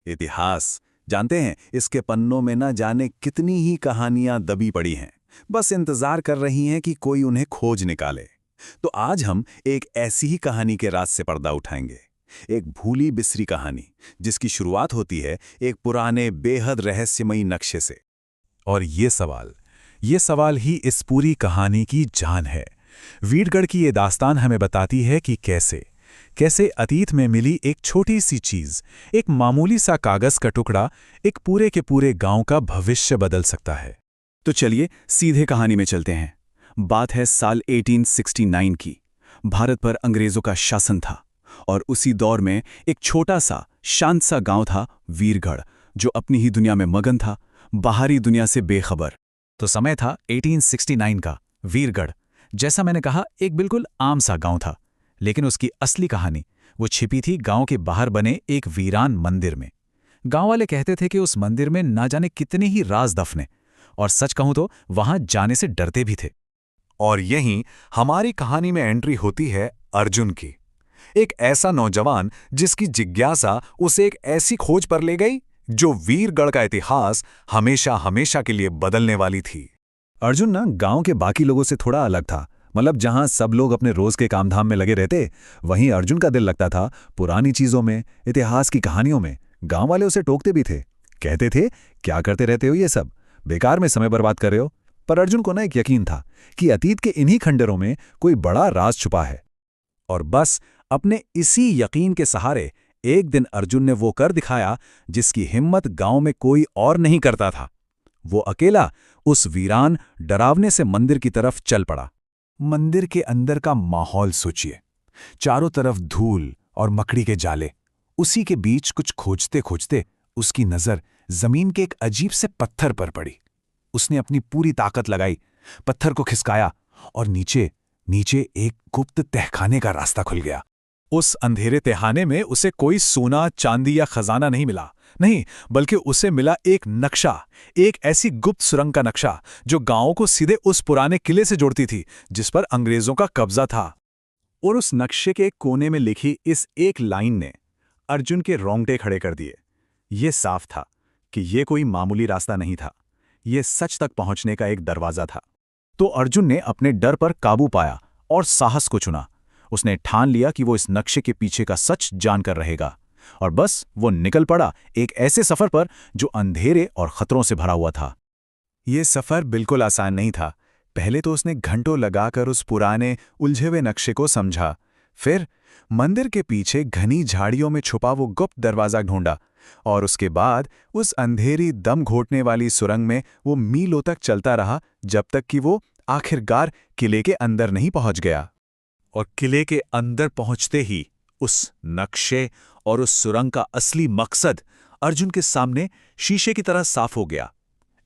इतिहास, जानते हैं इसके पन्नों में न जाने कितनी ही कहानियां दबी पड़ी हैं, बस इंतजार कर रही हैं कि कोई उन्हें खोज निकाले। तो आज हम एक ऐसी ही कहानी के राज से पर्दा उठाएंगे। एक भूली बिसरी कहानी जिसकी शुरुआत होती है एक पुराने बेहद रहस्यमयी नक्शे से। और ये सवाल ही इस पूरी कहानी की जान है। वीरगढ़ की ये दास्तान हमें बताती है कि कैसे अतीत में मिली एक छोटी सी चीज, एक मामूली सा कागज का टुकड़ा, एक पूरे के पूरे गांव का भविष्य बदल सकता है। तो चलिए सीधे कहानी में चलते हैं। बात है साल 1869 की। भारत पर अंग्रेजों का शासन था और उसी दौर में एक छोटा सा शांत सा गांव था वीरगढ़, जो अपनी ही दुनिया में मगन था, बाहरी दुनिया से बेखबर। तो समय था 1869 का। वीरगढ़, जैसा मैंने कहा, एक बिल्कुल आम सा गांव था, लेकिन उसकी असली कहानी वो छिपी थी गांव के बाहर बने एक वीरान मंदिर में। गांव वाले कहते थे कि उस मंदिर में ना जाने कितने ही राज दफने, और सच कहूं तो वहां जाने से डरते भी थे। और यहीं हमारी कहानी में एंट्री होती है अर्जुन की। एक ऐसा नौजवान जिसकी जिज्ञासा उसे एक ऐसी खोज पर ले गई जो वीरगढ़ का इतिहास हमेशा हमेशा के लिए बदलने वाली थी। अर्जुन ना गांव के बाकी लोगों से थोड़ा अलग था। मतलब जहां सब लोग अपने रोज के कामधाम में लगे रहते, वहीं अर्जुन का दिल लगता था पुरानी चीजों में, इतिहास की कहानियों में। गांव वाले उसे टोकते भी थे, कहते थे क्या करते रहते हो, ये सब बेकार में समय बर्बाद कर रहे हो। पर अर्जुन को ना एक यकीन था कि अतीत के इन्हीं खंडरों में कोई बड़ा राज छुपा है। और बस अपने इसी यकीन के सहारे एक दिन अर्जुन ने वो कर दिखाया जिसकी हिम्मत गांव में कोई और नहीं करता था। वो अकेला उस वीरान डरावने से मंदिर की तरफ चल पड़ा। मंदिर के अंदर का माहौल सोचिए, चारों तरफ धूल और मकड़ी के जाले। उसी के बीच कुछ खोजते खोजते उसकी नजर जमीन के एक अजीब से पत्थर पर पड़ी। उसने अपनी पूरी ताकत लगाई, पत्थर को खिसकाया और नीचे नीचे एक गुप्त तहखाने का रास्ता खुल गया। उस अंधेरे तहखाने में उसे कोई सोना, चांदी या खजाना नहीं मिला, नहीं, बल्कि उसे मिला एक नक्शा, एक ऐसी गुप्त सुरंग का नक्शा जो गांव को सीधे उस पुराने किले से जोड़ती थी जिस पर अंग्रेजों का कब्जा था। और उस नक्शे के कोने में लिखी इस एक लाइन ने अर्जुन के रोंगटे खड़े कर दिए। ये साफ था कि ये कोई मामूली रास्ता नहीं था, ये सच तक पहुंचने का एक दरवाजा था। तो अर्जुन ने अपने डर पर काबू पाया और साहस को चुना। उसने ठान लिया कि वो इस नक्शे के पीछे का सच जानकर रहेगा। और बस वो निकल पड़ा एक ऐसे सफर पर जो अंधेरे और खतरों से भरा हुआ था। ये सफर बिल्कुल आसान नहीं था। पहले तो उसने घंटों लगाकर उस पुराने उलझे हुए नक्शे को समझा, फिर मंदिर के पीछे घनी झाड़ियों में छुपा वो गुप्त दरवाजा ढूंढा, और उसके बाद उस अंधेरी दम घोटने वाली सुरंग में वो मीलों तक चलता रहा, जब तक कि वो आखिरकार किले के अंदर नहीं पहुंच गया। और किले के अंदर पहुंचते ही उस नक्शे और उस सुरंग का असली मकसद अर्जुन के सामने शीशे की तरह साफ हो गया।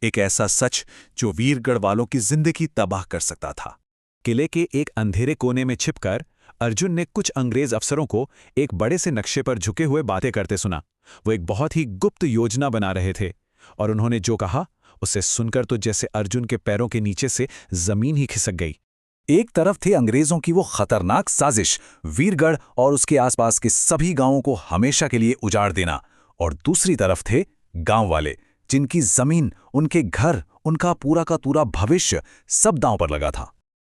एक ऐसा सच जो वीरगढ़ वालों की जिंदगी तबाह कर सकता था। किले के एक अंधेरे कोने में छिपकर अर्जुन ने कुछ अंग्रेज अफसरों को एक बड़े से नक्शे पर झुके हुए बातें करते सुना। वो एक बहुत ही गुप्त योजना बना रहे थे, और उन्होंने जो कहा उसे सुनकर तो जैसे अर्जुन के पैरों के नीचे से जमीन ही खिसक गई। एक तरफ थे अंग्रेजों की वो खतरनाक साजिश, वीरगढ़ और उसके आसपास के सभी गांवों को हमेशा के लिए उजाड़ देना, और दूसरी तरफ थे गांव वाले जिनकी जमीन, उनके घर, उनका पूरा का पूरा भविष्य सब दांव पर लगा था।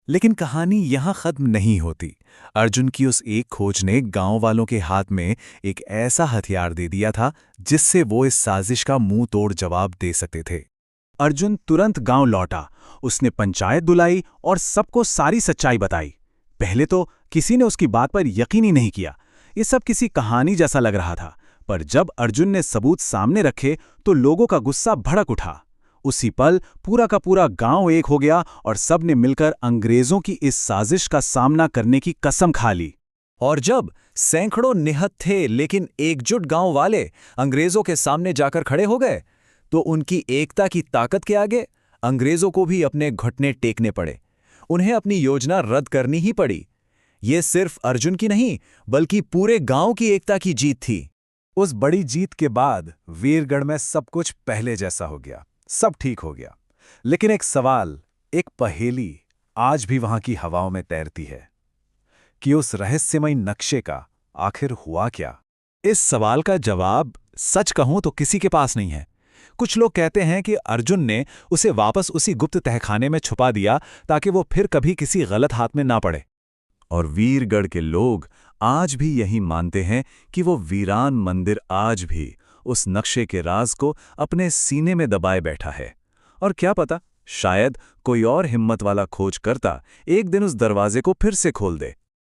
लेकिन कहानी यहां खत्म नहीं होती। अर्जुन की उस एक खोज ने गांव वालों के हाथ में एक ऐसा हथियार दे दिया था जिससे वो इस साजिश का मुंह तोड़ जवाब दे सकते थे। अर्जुन तुरंत गांव लौटा। उसने पंचायत बुलाई और सबको सारी सच्चाई बताई। पहले तो किसी ने उसकी बात पर यकीन ही नहीं किया, ये सब किसी कहानी जैसा लग रहा था। पर जब अर्जुन ने सबूत सामने रखे तो लोगों का गुस्सा भड़क उठा। उसी पल पूरा का पूरा गांव एक हो गया और सब ने मिलकर अंग्रेजों की इस साजिश का सामना करने की कसम खा ली। और जब सैकड़ों निहत्थे थे लेकिन एकजुट गांव वाले अंग्रेजों के सामने जाकर खड़े हो गए, तो उनकी एकता की ताकत के आगे अंग्रेजों को भी अपने घुटने टेकने पड़े। उन्हें अपनी योजना रद्द करनी ही पड़ी। ये सिर्फ अर्जुन की नहीं, बल्कि पूरे गांव की एकता की जीत थी। उस बड़ी जीत के बाद वीरगढ़ में सब कुछ पहले जैसा हो गया, सब ठीक हो गया। लेकिन एक सवाल, एक पहेली आज भी वहां की हवाओं में तैरती है कि उस रहस्यमय नक्शे का आखिर हुआ क्या। इस सवाल का जवाब सच कहूं तो किसी के पास नहीं है। कुछ लोग कहते हैं कि अर्जुन ने उसे वापस उसी गुप्त तहखाने में छुपा दिया ताकि वो फिर कभी किसी गलत हाथ में ना पड़े। और वीरगढ़ के लोग आज भी यही मानते हैं कि वो वीरान मंदिर आज भी उस नक्शे के राज को अपने सीने में दबाए बैठा है। और क्या पता, शायद कोई और हिम्मत वाला खोजकर्ता एक दिन उस दरवाजे को फिर से खोल दे।